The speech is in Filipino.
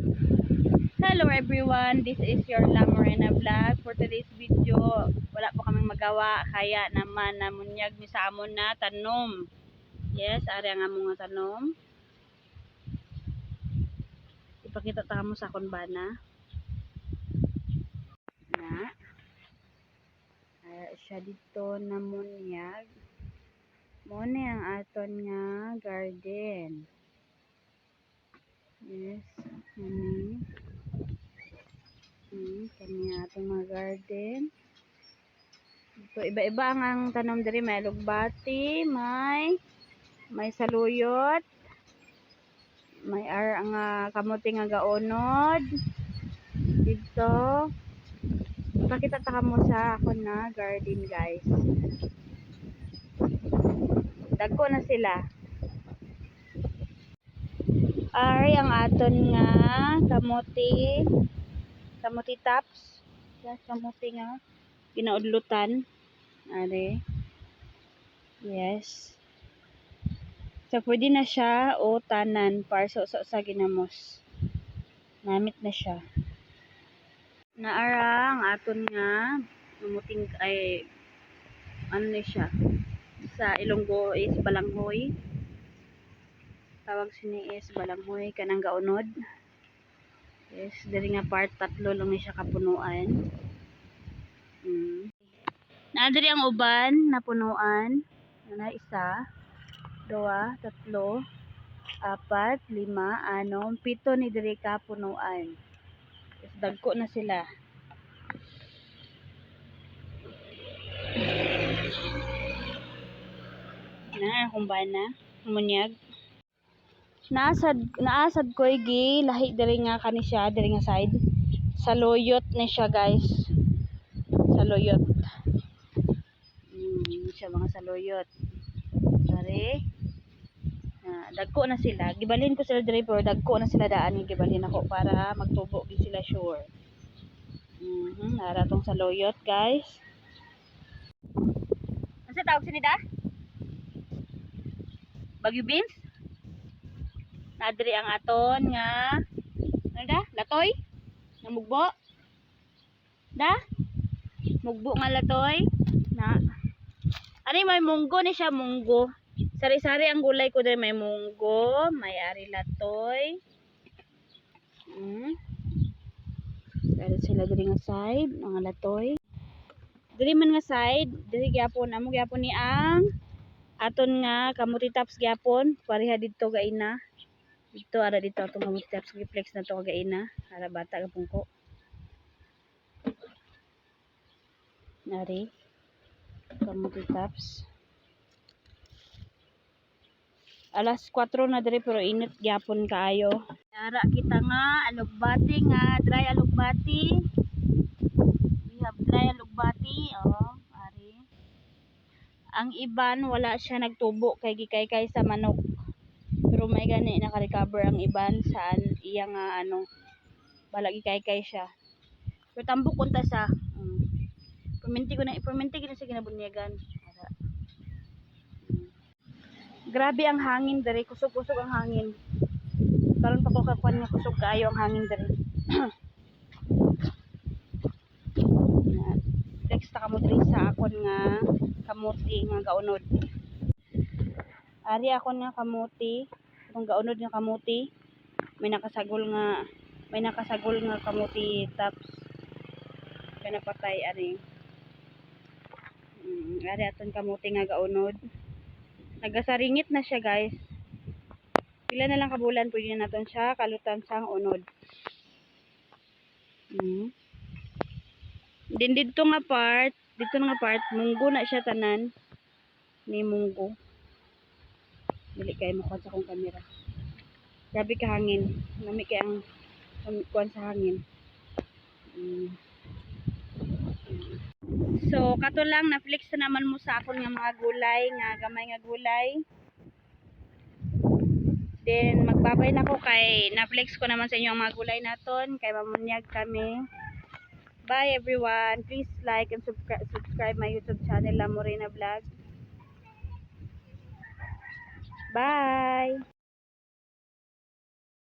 Hello everyone, this is your La Morena vlog. For today's video, wala po kaming magawa, kaya naman namunyag mi sa amon na tanom. Yes, ari ang among tanom. Ipakita ta mo sa akon bana. Na. Siya dito namunyag. Mo ni ang aton nga garden. Yes, ani. Kani atong mga garden. So iba-iba ang tanom diri, may lugbati, may saluyot, may ang kamote nga gaunod dito. Pakita ta kamo sa ako na garden, guys. Dagko na sila. Ari ang aton nga kamote tops. Yes, kamote nga ginaudlutan. Ari. Yes. So, pwede na siya o tanan para sa ginamos. Namit na siya. Naara ang aton nga kamuting ay ano na siya. Sa Ilonggo is balanghoy. Tawag sini is balanghoy kanang gaunod. Yes, diri nga part 3 lang ni siya kapunuan. Naadiri ang uban na punuan. Na isa, 2, 3, 4, 5, 6, 7 ni diri ka punuan. Yes, dagko na sila. Na akong bana, munyag. Naasad ko gi lahi diri nga kani siya, diri nga side. Saluyot ni siya, guys. Saluyot. Siya mga saluyot. Dari. Dagko na sila. Gibalhin ko sila diri pero dagko na sila daan gibalhin ako para magtubo gi sila sure. Nara tong saluyot, guys. Ano tawag sinida? Bagyo beans? Nadiri ang aton nga ano da? Latoy? Nga mugbo? Da? Mugbo nga latoy? Na. Ani may munggo ni siya, munggo. Sari-sari ang gulay ko diri, may munggo, may ari latoy. Pero sila diri nga side, mga latoy. Diri man nga side, diri gyapon amo gyapon ni ang aton nga kamuti tops gyapon, pareha didto gaina. Dito ara dito atong kamuti tops reflex na to gaina, ara bata gapon ko. Nari kamuti tops. Alas 4 na diri pero init gyapon kaayo. Ara kita nga alugbati nga dry alugbati. We have dry alugbati, ari. Ang iban wala siya nagtubo kay gikay sa manok. Pero may gani naka-recover ang iban saan iya nga bala gikay siya. Pero tambok unta sa perminti gina sa ginabunyagan. Grabe ang hangin diri, kusog-kusog ang hangin. Karon pa ko kakuan nga kusog kaayo ang hangin diri. Next ta kamo diri sa akon nga kamuti nga gaunod. Ari akon nga kamuti, itong gaunod nga kamuti. May nakasagol nga kamuti tops. Kaya napatay ari. Ari aton kamuti nga gaunod. Nagasaringit na siya, guys. Pila na lang kabulan pwede na naton siya kalutan sang unod. Din dito nga part munggo na siya tanan. Ni munggo. Dili kay mo sa akong camera. Grabe ka hangin. Nami kay ang kuan sa hangin. So kato lang na flex na naman mo sa akon nga mga gulay, nga gamay nga gulay. Then magbabay na ko kay na-flex ko naman sa inyo ang mga gulay naton kay mamunyag kami. Bye everyone. Please like and subscribe my YouTube channel La Morena Vlog. Bye.